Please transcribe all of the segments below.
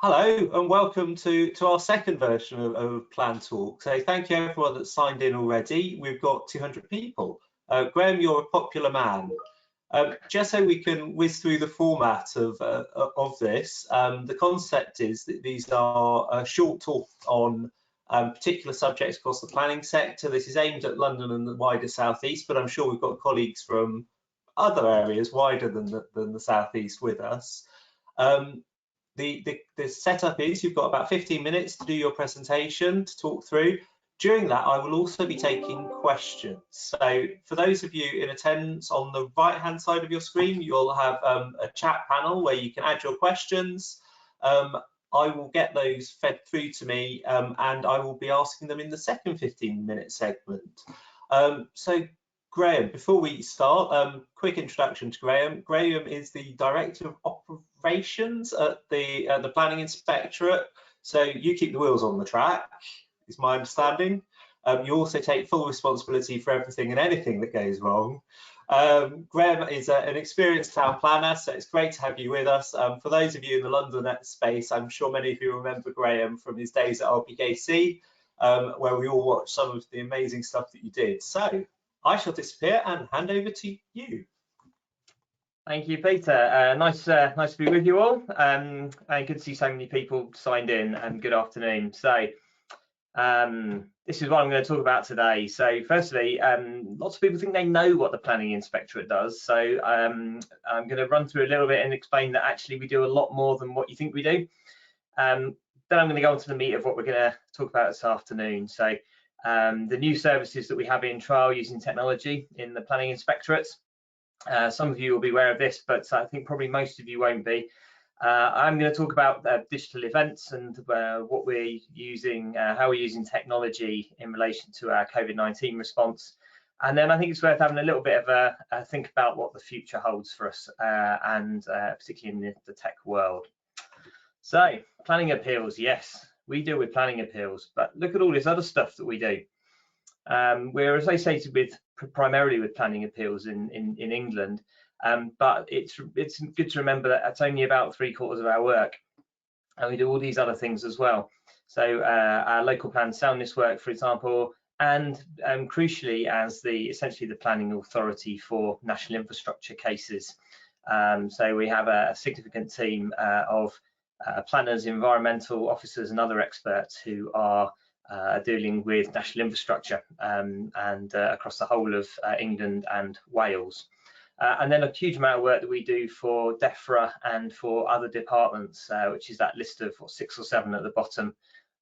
Hello and welcome to our second version of Plantalk. So thank you everyone that's signed in already. We've got 200 people. Graham, you're a popular man. Just so we can whiz through the format of this, the concept is that these are short talks on particular subjects across the planning sector. This is aimed at London and the wider South East, but I'm sure we've got colleagues from other areas wider than the South East with us. The setup is you've got about 15 minutes to do your presentation, to talk through. During that, I will also be taking questions. So for those of you in attendance, on the right-hand side of your screen, you'll have a chat panel where you can add your questions. I will get those fed through to me and I will be asking them in the second 15-minute segment. So Graham, before we start, quick introduction to Graham. Graham is the Director of Operations at the Planning Inspectorate. So you keep the wheels on the track, is my understanding. You also take full responsibility for everything and anything that goes wrong. Graham is an experienced town planner, so it's great to have you with us. For those of you in the London space, I'm sure many of you remember Graham from his days at RPKC, where we all watched some of the amazing stuff that you did. So I shall disappear and hand over to you. Thank you, Peter. Nice to be with you all. And good to see so many people signed in, and good afternoon. So this is what I'm going to talk about today. So firstly, lots of people think they know what the Planning Inspectorate does. So I'm going to run through a little bit and explain that actually we do a lot more than what you think we do. Then I'm going to go on to the meat of what we're going to talk about this afternoon. So the new services that we have in trial using technology in the Planning Inspectorate. Some of you will be aware of this, but I think probably most of you won't be. I'm going to talk about digital events and what we're using, how we're using technology in relation to our COVID-19 response. And then I think it's worth having a little bit of a think about what the future holds for us, and particularly in the tech world. So planning appeals, yes, we deal with planning appeals, but look at all this other stuff that we do. We're associated with primarily with planning appeals in England, but it's good to remember that it's only about 3/4 of our work, and we do all these other things as well. So our local plan soundness work, for example, and crucially as essentially the planning authority for national infrastructure cases. So we have a significant team of planners, environmental officers and other experts who are dealing with national infrastructure and across the whole of England and Wales. And then a huge amount of work that we do for DEFRA and for other departments, which is that list of 6 or 7 at the bottom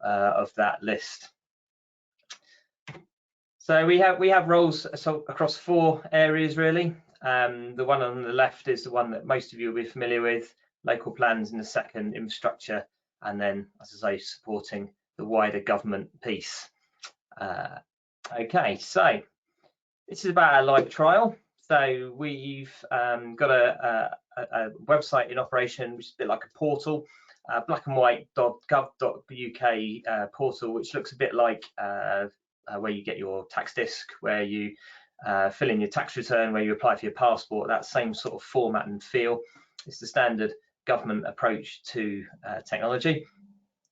of that list. So we have roles across 4 areas really. The one on the left is the one that most of you will be familiar with, local plans in the second, infrastructure, and then, as I say, supporting the wider government piece. Okay, so this is about our live trial. So we've got a website in operation, which is a bit like a portal, blackandwhite.gov.uk portal, which looks a bit like where you get your tax disc, where you fill in your tax return, where you apply for your passport, that same sort of format and feel. It's the standard government approach to technology.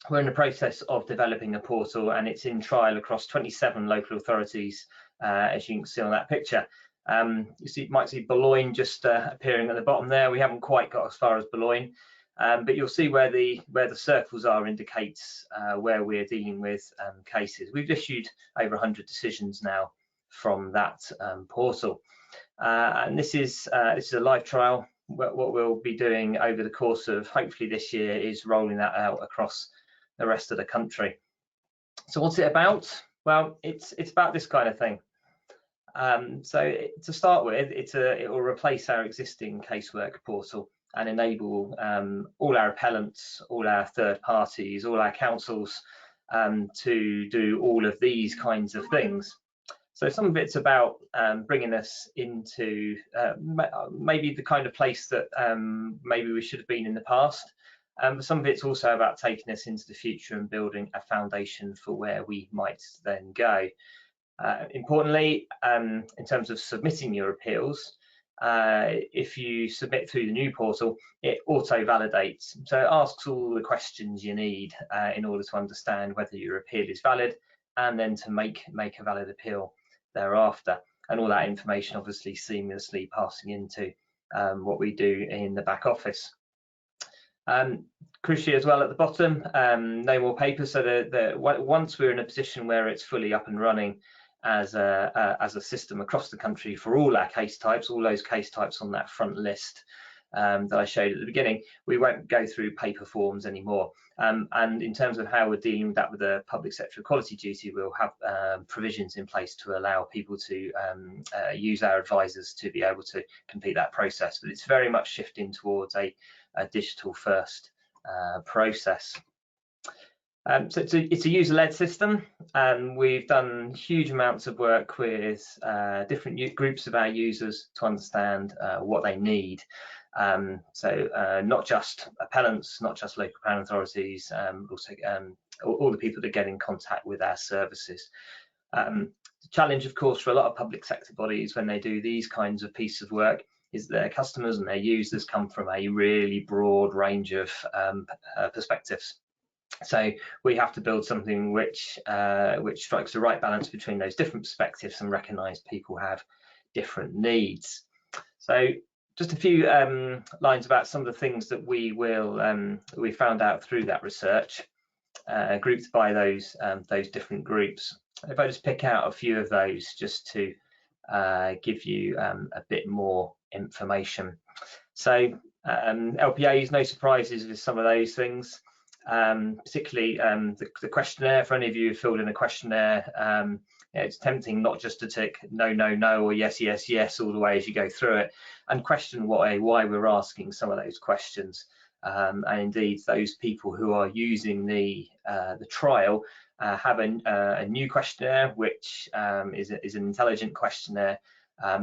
We're in the process of developing a portal, and it's in trial across 27 local authorities, as you can see on that picture. You might see Boulogne just appearing at the bottom there. We haven't quite got as far as Boulogne, but you'll see where the circles are indicates where we're dealing with cases. We've issued over 100 decisions now from that portal, and this is a live trial. What we'll be doing over the course of hopefully this year is rolling that out across the rest of the country. So what's it about? Well, it's about this kind of thing. So to start with, it will replace our existing casework portal and enable all our appellants, all our third parties, all our councils to do all of these kinds of things. So some of it's about bringing us into maybe the kind of place that maybe we should have been in the past. But some of it's also about taking us into the future and building a foundation for where we might then go. Importantly, in terms of submitting your appeals, if you submit through the new portal, it auto-validates. So it asks all the questions you need in order to understand whether your appeal is valid, and then to make a valid appeal thereafter. And all that information obviously seamlessly passing into what we do in the back office. Crucially as well at the bottom, no more paper, so that once we're in a position where it's fully up and running as a system across the country for all our case types, all those case types on that front list that I showed at the beginning, we won't go through paper forms anymore. And in terms of how we're dealing with that with the public sector equality duty, we'll have provisions in place to allow people to use our advisors to be able to complete that process. But it's very much shifting towards a digital first process. So it's a user-led system, and we've done huge amounts of work with different groups of our users to understand what they need. So not just appellants, not just local planning authorities, also all the people that get in contact with our services. The challenge, of course, for a lot of public sector bodies when they do these kinds of pieces of work is their customers and their users come from a really broad range of perspectives. So we have to build something which strikes the right balance between those different perspectives and recognise people have different needs. So just a few lines about some of the things that we found out through that research, grouped by those different groups. If I just pick out a few of those just to give you a bit more information. So LPAs, no surprises with some of those things. Particularly the questionnaire. For any of you who filled in a questionnaire, it's tempting not just to tick no, no, no, or yes, yes, yes all the way as you go through it, and question why we're asking some of those questions. And indeed, those people who are using the trial have a new questionnaire, which is an intelligent questionnaire.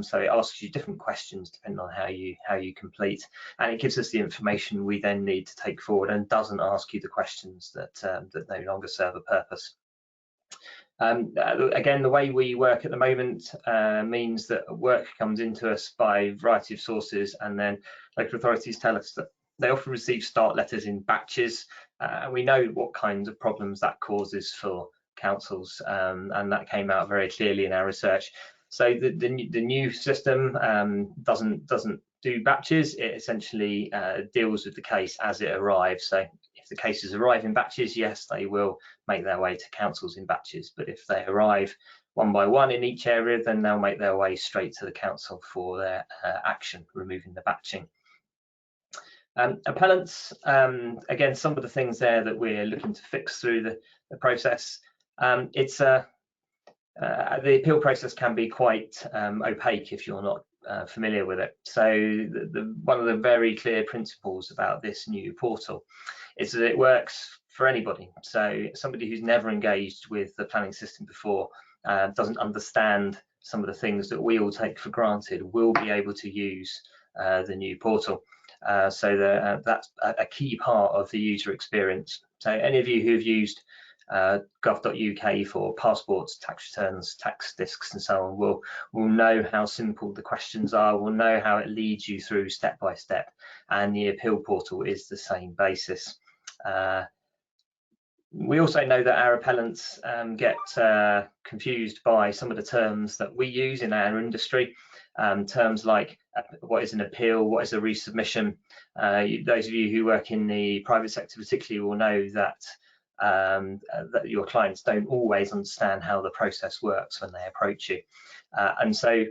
So it asks you different questions depending on how you complete, and it gives us the information we then need to take forward, and doesn't ask you the questions that no longer serve a purpose. Again, the way we work at the moment means that work comes into us by a variety of sources, and then local authorities tell us that they often receive start letters in batches, and we know what kinds of problems that causes for councils, and that came out very clearly in our research. So the new system doesn't do batches. It essentially deals with the case as it arrives. So if the cases arrive in batches, yes, they will make their way to councils in batches. But if they arrive one by one in each area, then they'll make their way straight to the council for their action, removing the batching. Appellants, again, some of the things there that we're looking to fix through the process. The appeal process can be quite opaque if you're not familiar with it. So one of the very clear principles about this new portal is that it works for anybody. So somebody who's never engaged with the planning system before, doesn't understand some of the things that we all take for granted, will be able to use the new portal. So that's a key part of the user experience. So any of you who've used gov.uk for passports, tax returns, tax discs and so on will know how simple the questions are, will know how it leads you through step by step, and the appeal portal is the same basis. We also know that our appellants get confused by some of the terms that we use in our industry, terms like what is an appeal, what is a resubmission. Those of you who work in the private sector particularly will know that that your clients don't always understand how the process works when they approach you, and so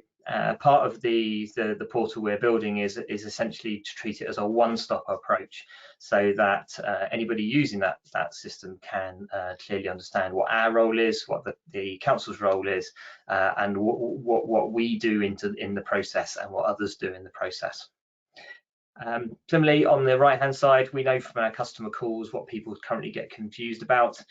part of the portal we're building is essentially to treat it as a one-stop approach, so that anybody using that system can clearly understand what our role is, what the council's role is, and what we do in the process and what others do in the process. Similarly, on the right hand side, we know from our customer calls what people currently get confused about,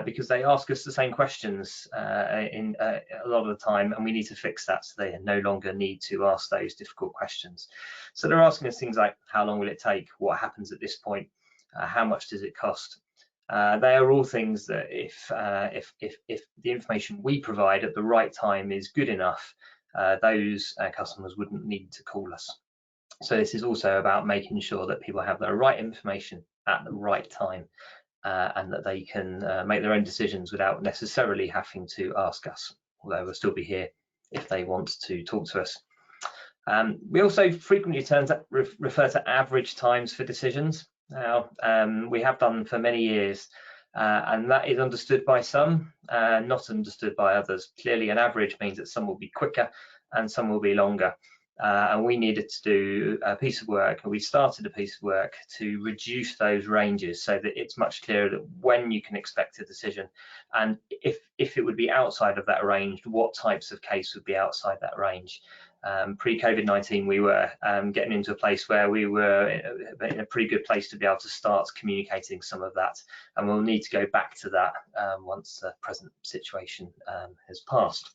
because they ask us the same questions a lot of the time, and we need to fix that so they no longer need to ask those difficult questions. So they're asking us things like, how long will it take, what happens at this point, how much does it cost. They are all things that if the information we provide at the right time is good enough, those customers wouldn't need to call us. So this is also about making sure that people have the right information at the right time, and that they can make their own decisions without necessarily having to ask us, although we'll still be here if they want to talk to us. We also frequently refer to average times for decisions. Now, we have done for many years, and that is understood by some, not understood by others. Clearly, an average means that some will be quicker and some will be longer. And we needed to do a piece of work, and we started a piece of work to reduce those ranges so that it's much clearer that when you can expect a decision, and if it would be outside of that range, what types of case would be outside that range. Pre-COVID-19, we were getting into a place where we were in a pretty good place to be able to start communicating some of that, and we'll need to go back to that once the present situation has passed.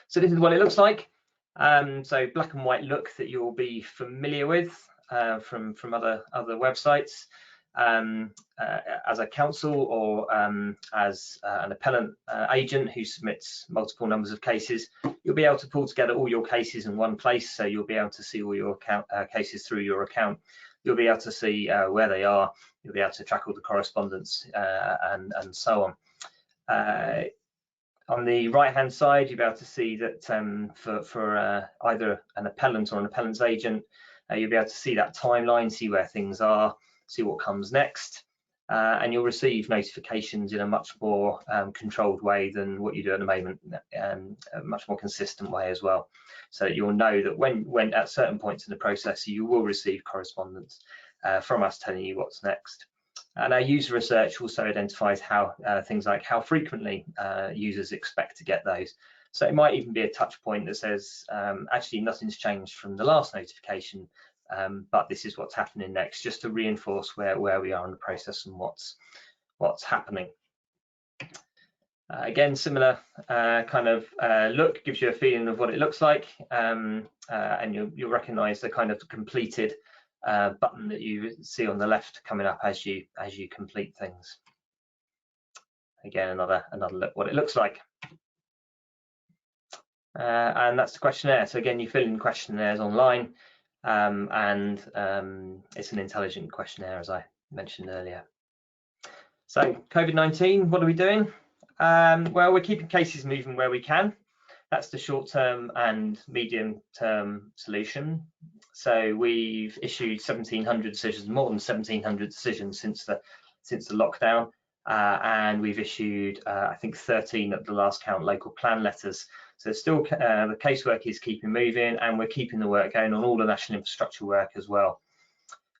So this is what it looks like. So black and white look that you'll be familiar with from other websites. As a counsel or as an appellant agent who submits multiple numbers of cases, you'll be able to pull together all your cases in one place. So you'll be able to see all your cases through your account. You'll be able to see where they are. You'll be able to track all the correspondence and so on. On the right-hand side, you'll be able to see that for either an appellant or an appellant's agent, you'll be able to see that timeline, see where things are, see what comes next, and you'll receive notifications in a much more controlled way than what you do at the moment, a much more consistent way as well. So you'll know that when at certain points in the process, you will receive correspondence from us telling you what's next. And our user research also identifies how things like how frequently users expect to get those. So it might even be a touch point that says, actually nothing's changed from the last notification, but this is what's happening next, just to reinforce where we are in the process and what's happening. Again, similar kind of look, gives you a feeling of what it looks like, and you'll recognize the kind of completed button that you see on the left coming up as you complete things. Again, another look what it looks like. And that's the questionnaire. So again, you fill in questionnaires online, and it's an intelligent questionnaire, as I mentioned earlier. So COVID-19, what are we doing? Well, we're keeping cases moving where we can. That's the short-term and medium-term solution. So we've issued 1,700 decisions, more than 1,700 decisions since the lockdown, and we've issued, I think, 13 at the last count, local plan letters. So still, the casework is keeping moving, and we're keeping the work going on all the national infrastructure work as well.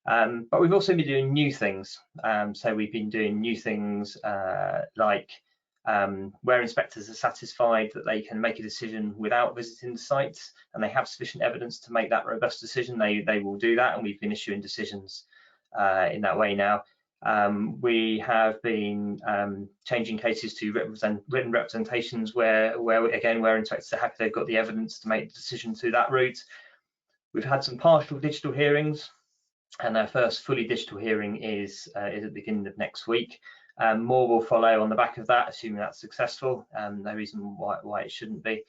But we've also been doing new things. So we've been doing new things like where inspectors are satisfied that they can make a decision without visiting the sites and they have sufficient evidence to make that robust decision, they will do that, and we've been issuing decisions in that way now. We have been changing cases to written representations where inspectors are happy they've got the evidence to make the decision through that route. We've had some partial digital hearings, and our first fully digital hearing is at the beginning of next week. More will follow on the back of that, assuming that's successful. No reason why it shouldn't be.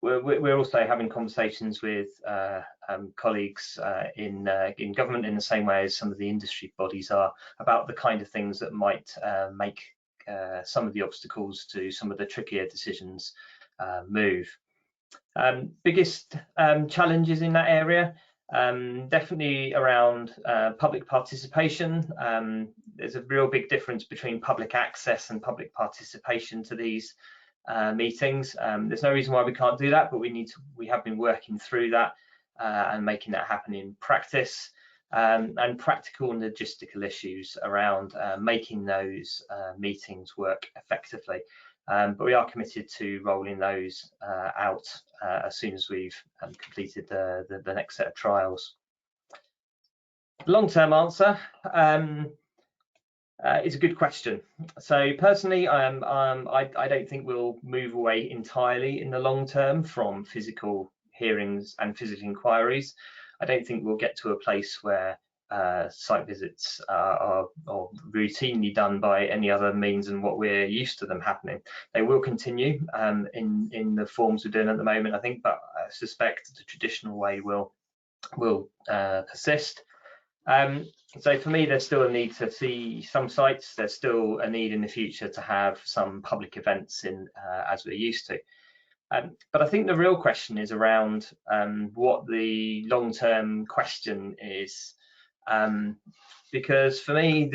We're also having conversations with colleagues in government in the same way as some of the industry bodies are, about the kind of things that might make some of the obstacles to some of the trickier decisions move. Biggest challenges in that area, definitely around public participation. There's a real big difference between public access and public participation to these meetings. There's no reason why we can't do that, but we have been working through that and making that happen in practice, and practical and logistical issues around making those meetings work effectively. But we are committed to rolling those out as soon as we've completed the next set of trials. Long-term answer is a good question. So personally, I don't think we'll move away entirely in the long term from physical hearings and physical inquiries. I don't think we'll get to a place where site visits are routinely done by any other means than what we're used to them happening. They will continue in the forms we're doing at the moment, I think, but I suspect the traditional way will persist. So for me, there's still a need to see some sites. There's still a need in the future to have some public events in as we're used to. But I think the real question is around what the long-term question is, because for me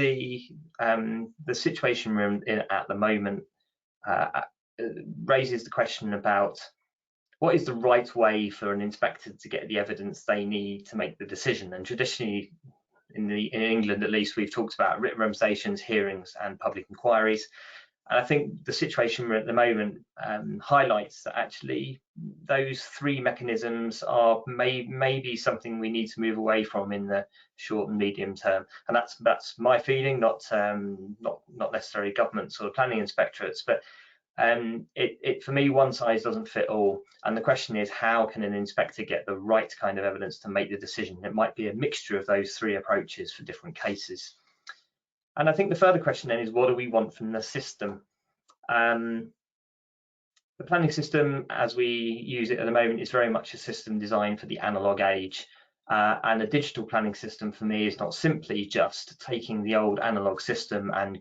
the situation we're in at the moment raises the question about what is the right way for an inspector to get the evidence they need to make the decision. And traditionally, in England at least, we've talked about written representations, hearings and public inquiries. And I think the situation we're at the moment highlights that actually those three mechanisms are maybe something we need to move away from in the short and medium term. And that's my feeling, not necessarily governments or planning inspectorates, but for me, one size doesn't fit all. And the question is, how can an inspector get the right kind of evidence to make the decision? It might be a mixture of those three approaches for different cases. And I think the further question then is, what do we want from the system? The planning system, as we use it at the moment, is very much a system designed for the analog age. And a digital planning system for me is not simply just taking the old analog system and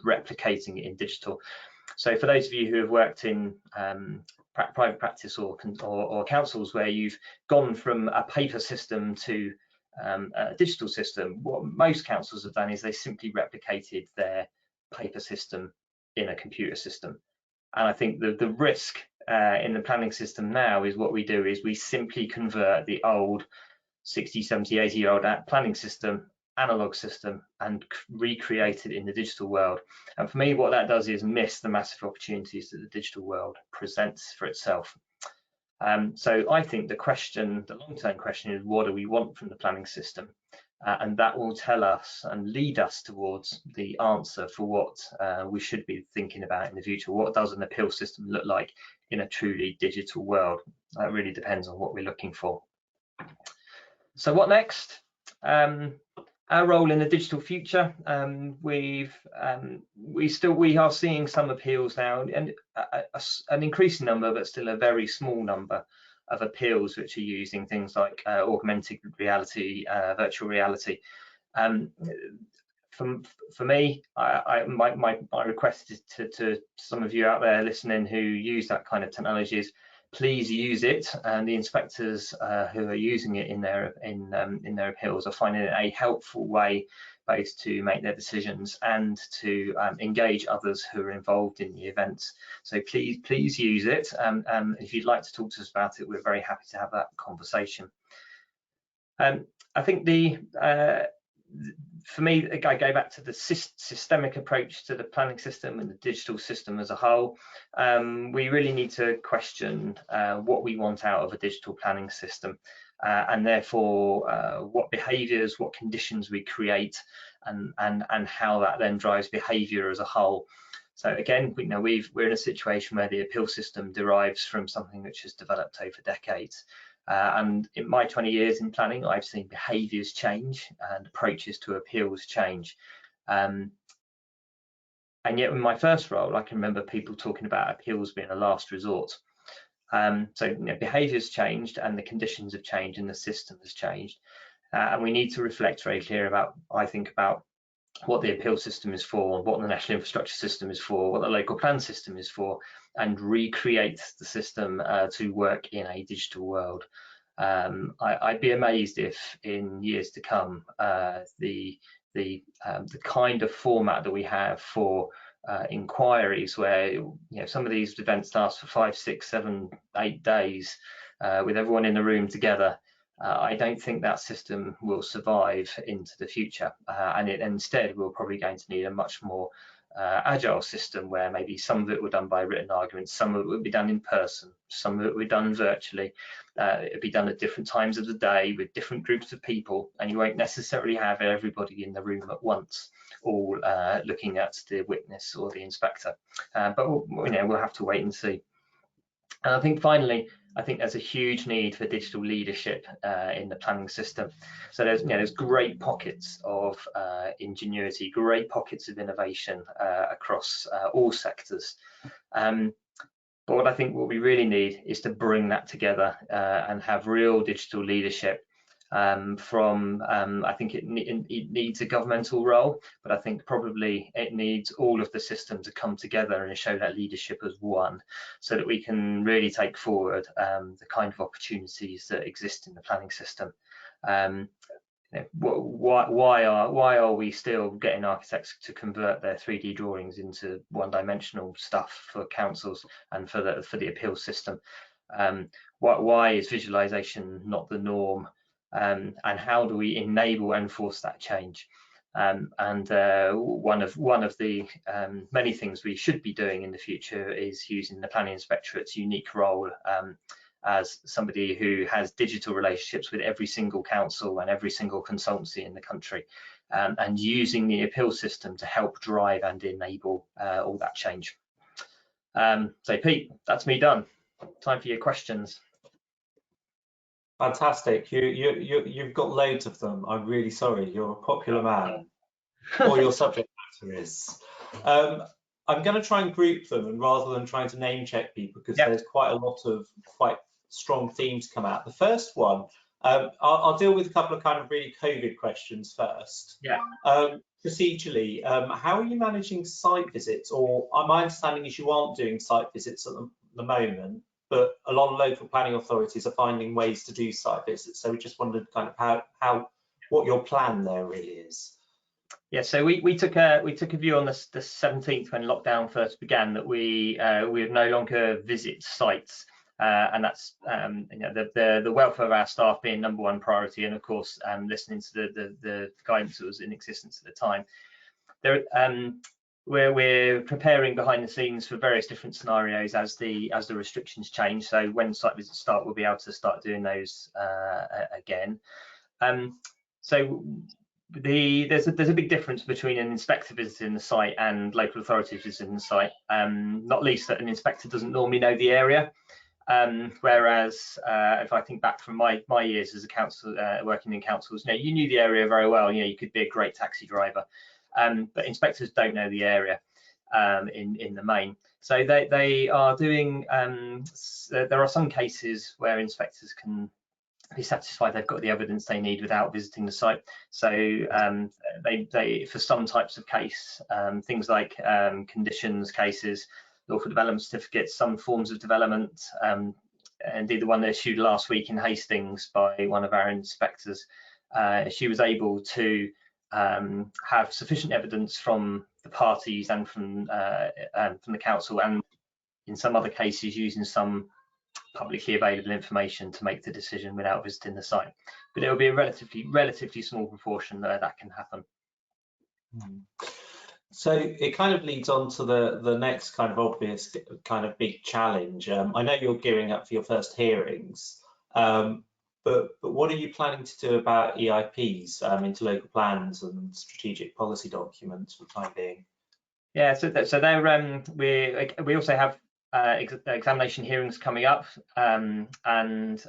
replicating it in digital. So for those of you who have worked in private practice or councils where you've gone from a paper system to a digital system, what most councils have done is they simply replicated their paper system in a computer system. And I think the risk in the planning system now is what we do is we simply convert the old 60, 70, 80-year-old planning system, analog system, and recreate it in the digital world. And for me, what that does is miss the massive opportunities that the digital world presents for itself. So I think the long-term question is, what do we want from the planning system? And that will tell us and lead us towards the answer for what we should be thinking about in the future. What does an appeal system look like in a truly digital world? That really depends on what we're looking for. So what next? Our role in the digital future, we are seeing some appeals now, and an increasing number, but still a very small number of appeals which are using things like augmented reality, virtual reality. For me, my request is to some of you out there listening who use that kind of technology is, please use it, and the inspectors who are using it in their appeals are finding it a helpful way both to make their decisions and to engage others who are involved in the events. So please use it. If you'd like to talk to us about it, we're very happy to have that conversation. I think for me, I go back to the systemic approach to the planning system and the digital system as a whole. We really need to question what we want out of a digital planning system, and therefore what behaviours, what conditions we create, and how that then drives behaviour as a whole. So again, we're in a situation where the appeal system derives from something which has developed over decades. And in my 20 years in planning, I've seen behaviours change and approaches to appeals change. And yet in my first role, I can remember people talking about appeals being a last resort. So behaviours changed and the conditions have changed and the system has changed. And we need to reflect very clear about, I think, about what the appeal system is for, what the national infrastructure system is for, what the local plan system is for, and recreate the system to work in a digital world. I'd be amazed if in years to come the kind of format that we have for inquiries, where some of these events last for 5, 6, 7, 8 days with everyone in the room together. I don't think that system will survive into the future, and instead we're probably going to need a much more agile system where maybe some of it were done by written arguments, some of it would be done in person, some of it would be done virtually. It'd be done at different times of the day with different groups of people, and you won't necessarily have everybody in the room at once, all looking at the witness or the inspector. But we'll have to wait and see. And I think finally, I think there's a huge need for digital leadership in the planning system. So there's great pockets of ingenuity, great pockets of innovation across all sectors. But what I think what we really need is to bring that together and have real digital leadership from, I think it needs a governmental role, but I think probably it needs all of the system to come together and show that leadership as one, so that we can really take forward the kind of opportunities that exist in the planning system. Why are we still getting architects to convert their 3D drawings into one-dimensional stuff for councils and for the appeal system? Why is visualization not the norm? And how do we enable and force that change? One of the many things we should be doing in the future is using the Planning Inspectorate's unique role as somebody who has digital relationships with every single council and every single consultancy in the country, and using the appeal system to help drive and enable all that change. So Pete, that's me done. Time for your questions. Fantastic. You've got loads of them. I'm really sorry. You're a popular man, or your subject matter is. I'm going to try and group them, and rather than trying to name check people, because there's quite a lot of quite strong themes come out. The first one, I'll deal with a couple of kind of really COVID questions first. Procedurally, how are you managing site visits? Or my understanding is you aren't doing site visits at the moment, but a lot of local planning authorities are finding ways to do site visits. So we just wondered kind of what your plan there really is. Yeah, so we took a view on the 17th when lockdown first began that we would no longer visit sites, and that's the welfare of our staff being #1 priority, and of course listening to the guidance that was in existence at the time. We're preparing behind the scenes for various different scenarios as the restrictions change. So when site visits start, we'll be able to start doing those again. So there's a big difference between an inspector visiting the site and local authorities visiting the site, not least that an inspector doesn't normally know the area, whereas if I think back from my years as a council working in councils, you knew the area very well. You could be a great taxi driver, but inspectors don't know the area in the main. So they are doing there are some cases where inspectors can be satisfied they've got the evidence they need without visiting the site. So they for some types of case, things like conditions cases, lawful development certificates, some forms of development, indeed the one issued last week in Hastings by one of our inspectors, she was able to have sufficient evidence from the parties and from the council, and in some other cases using some publicly available information to make the decision without visiting the site. But it will be a relatively small proportion that can happen. So it kind of leads on to the next kind of obvious kind of big challenge. I know you're gearing up for your first hearings, but what are you planning to do about EIPs into local plans and strategic policy documents for the time being? Yeah, so they're we also have examination hearings coming up, and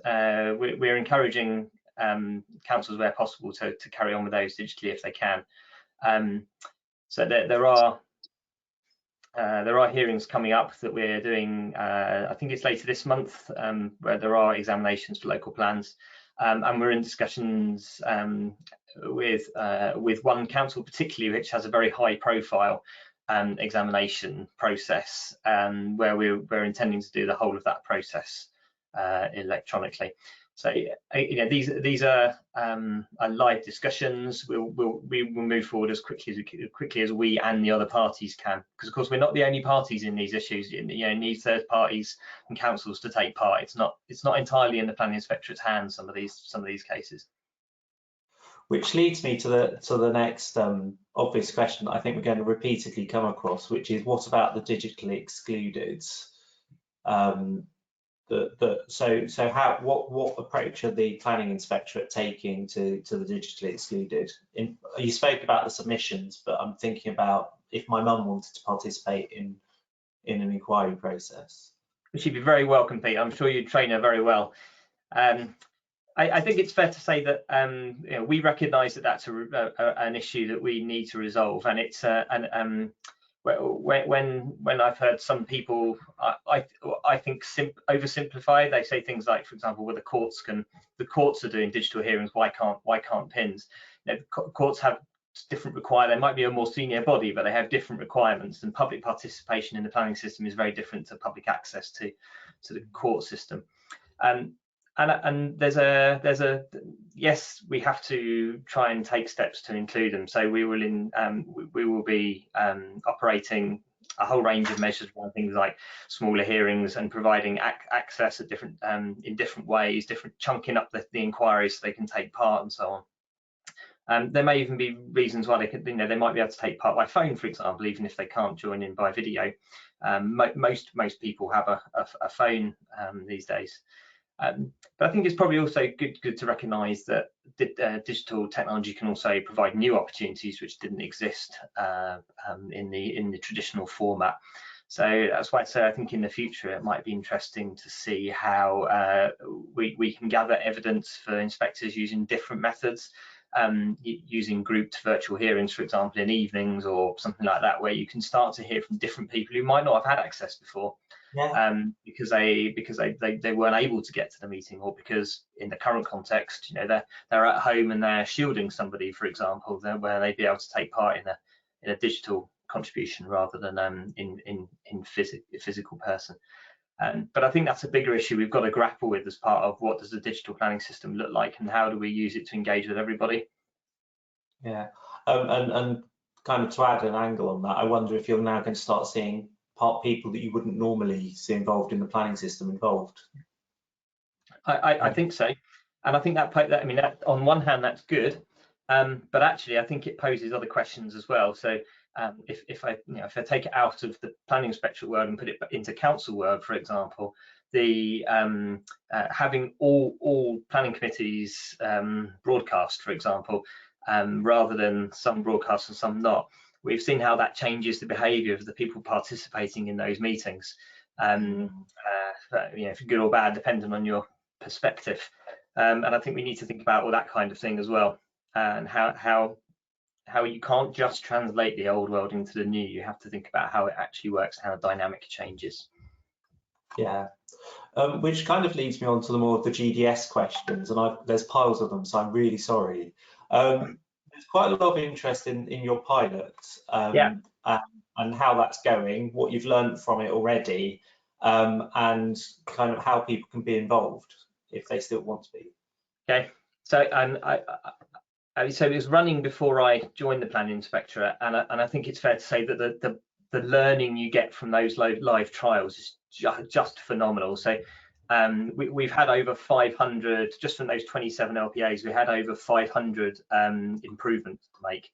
we're encouraging councils where possible to carry on with those digitally if they can. So there are hearings coming up that we're doing. I think it's later this month, where there are examinations for local plans, and we're in discussions with one council particularly, which has a very high profile examination process, where we're intending to do the whole of that process electronically. So these are live discussions. We will move forward as quickly as we and the other parties can, because of course we're not the only parties in these issues. You need third parties and councils to take part. It's not entirely in the Planning Inspectorate's hands, some of these cases. Which leads me to the next obvious question that I think we're going to repeatedly come across, which is what about the digitally excluded? What approach are the Planning Inspectorate taking to the digitally excluded? You spoke about the submissions, but I'm thinking about if my mum wanted to participate in an inquiry process. She'd be very welcome, Pete. I'm sure you'd train her very well. I think it's fair to say that you know, we recognise that that's an issue that we need to resolve, and it's when I've heard some people, I think oversimplify. They say things like, for example, well, the courts are doing digital hearings. Why can't PINs? You know, courts have different requirements. They might be a more senior body, but they have different requirements, and public participation in the planning system is very different to public access to the court system. And there's a yes, we have to try and take steps to include them. So we will be operating a whole range of measures around things like smaller hearings and providing access at different in different ways, different chunking up the inquiries so they can take part and so on. There may even be reasons why they could, you know, they might be able to take part by phone, for example, even if they can't join in by video. Most people have a phone these days. But I think it's probably also good to recognise that digital technology can also provide new opportunities which didn't exist in the traditional format. So that's why I say I think in the future it might be interesting to see how we can gather evidence for inspectors using different methods, using grouped virtual hearings, for example, in evenings or something like that, where you can start to hear from different people who might not have had access before. Yeah. Because they weren't able to get to the meeting, or because in the current context, you know, they're at home and they're shielding somebody, for example, where they'd be able to take part in a digital contribution rather than in physical person. But I think that's a bigger issue we've got to grapple with as part of what does the digital planning system look like, and how do we use it to engage with everybody. Yeah, and kind of to add an angle on that, I wonder if you're now going to start seeing people that you wouldn't normally see involved in the planning system involved. I think so, and I think that I mean, that, on one hand that's good, but actually I think it poses other questions as well. So if I take it out of the Planning Inspectorate world and put it into council world, for example, the having all planning committees broadcast, for example, rather than some broadcast and some not. We've seen how that changes the behaviour of the people participating in those meetings, you know, for good or bad, depending on your perspective. And I think we need to think about all that kind of thing as well, and how you can't just translate the old world into the new. You have to think about how it actually works, how the dynamic changes. Yeah, which kind of leads me on to the more of the GDS questions, and there's piles of them, so I'm really sorry. There's quite a lot of interest in your pilot, yeah, and how that's going, what you've learned from it already, and kind of how people can be involved if they still want to be. Okay, so so it was running before I joined the Planning Inspectorate, and I think it's fair to say that the learning you get from those live trials is just phenomenal. So we've had over 500, just from those 27 LPAs, we had over 500 improvements to make,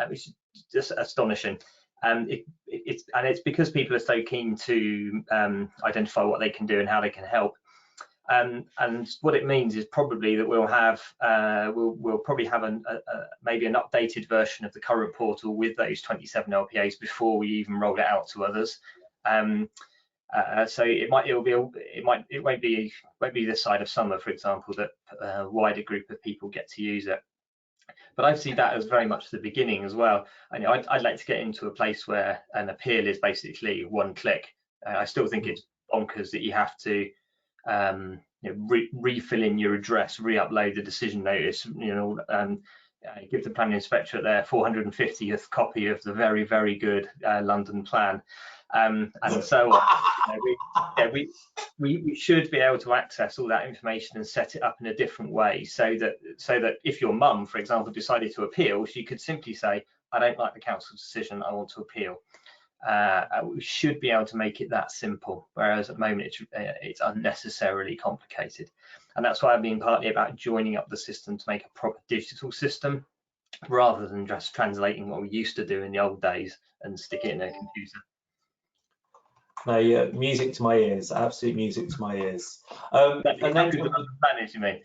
which is just astonishing. It's because people are so keen to identify what they can do and how they can help. And what it means is probably that we'll probably have maybe an updated version of the current portal with those 27 LPAs before we even roll it out to others. So it won't be this side of summer, for example, that a wider group of people get to use it. But I see that as very much the beginning as well. I'd like to get into a place where an appeal is basically one click. I still think it's bonkers that you have to refill in your address, re-upload the decision notice, give the Planning Inspectorate their 450th copy of the very, very good London plan, and so on. We should be able to access all that information and set it up in a different way, so that if your mum, for example, decided to appeal, she could simply say, I don't like the council's decision, I want to appeal. We should be able to make it that simple, whereas at the moment it's unnecessarily complicated. And that's why I've been partly about joining up the system to make a proper digital system, rather than just translating what we used to do in the old days and stick it in a computer. No, yeah, music to my ears, absolute music to my ears. And then manage, you mean?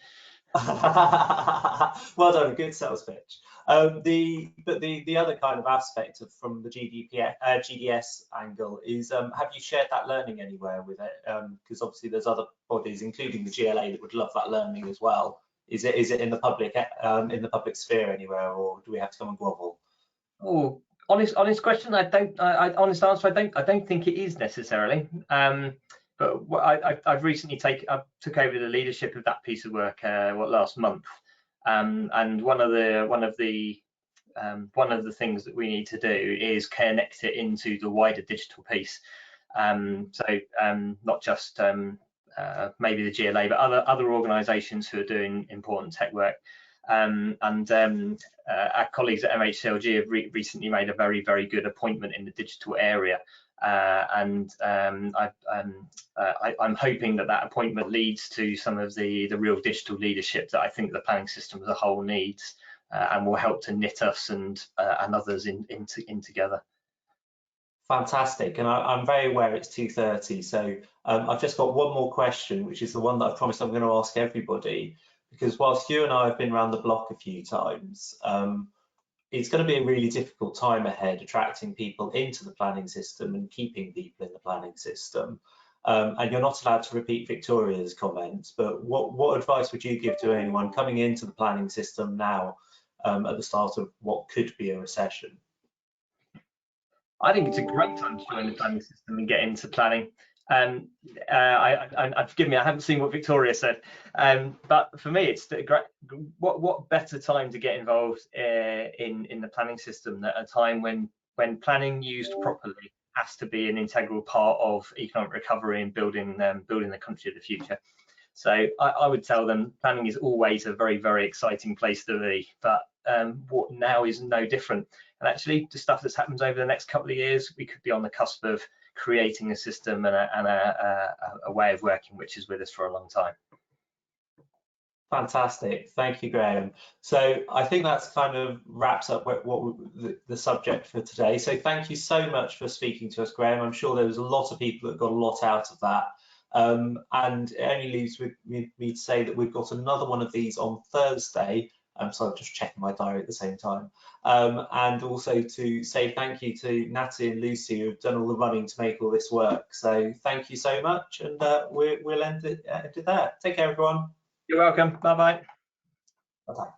Well done, a good sales pitch. The other kind of aspect from the GDS angle is, have you shared that learning anywhere with it? Because obviously there's other bodies, including the GLA, that would love that learning as well. Is it in the public sphere anywhere, or do we have to come and grovel? Oh, honest question. Honest answer. I don't think it is necessarily. But I've recently took over the leadership of that piece of work last month, and one of the things that we need to do is connect it into the wider digital piece. Not just maybe the GLA, but other organisations who are doing important tech work. Our colleagues at MHCLG have recently made a very, very good appointment in the digital area. I'm hoping that appointment leads to some of the real digital leadership that I think the planning system as a whole needs, and will help to knit us and others in together. Fantastic, and I'm very aware it's 2:30, so I've just got one more question, which is the one that I promised I'm going to ask everybody, because whilst you and I have been around the block a few times, it's going to be a really difficult time ahead attracting people into the planning system and keeping people in the planning system. And you're not allowed to repeat Victoria's comments, but what advice would you give to anyone coming into the planning system now at the start of what could be a recession? I think it's a great time to join the planning system and get into planning. Forgive me, I haven't seen what Victoria said, but for me, it's what better time to get involved in the planning system at a time when planning used properly has to be an integral part of economic recovery and building the country of the future. So I would tell them planning is always a very, very exciting place to be, but what now is no different. And actually, the stuff that's happens over the next couple of years, we could be on the cusp of creating a system and a way of working which is with us for a long time. Fantastic, thank you, Graham. So I think that's kind of wraps up the subject for today. So thank you so much for speaking to us, Graham. I'm sure there was a lot of people that got a lot out of that. And it only leaves me to say that we've got another one of these on Thursday. So I'm just checking my diary at the same time. And also to say thank you to Natalie and Lucy, who have done all the running to make all this work. So thank you so much, and we'll end it there. Take care, everyone. You're welcome. Bye-bye. Bye-bye.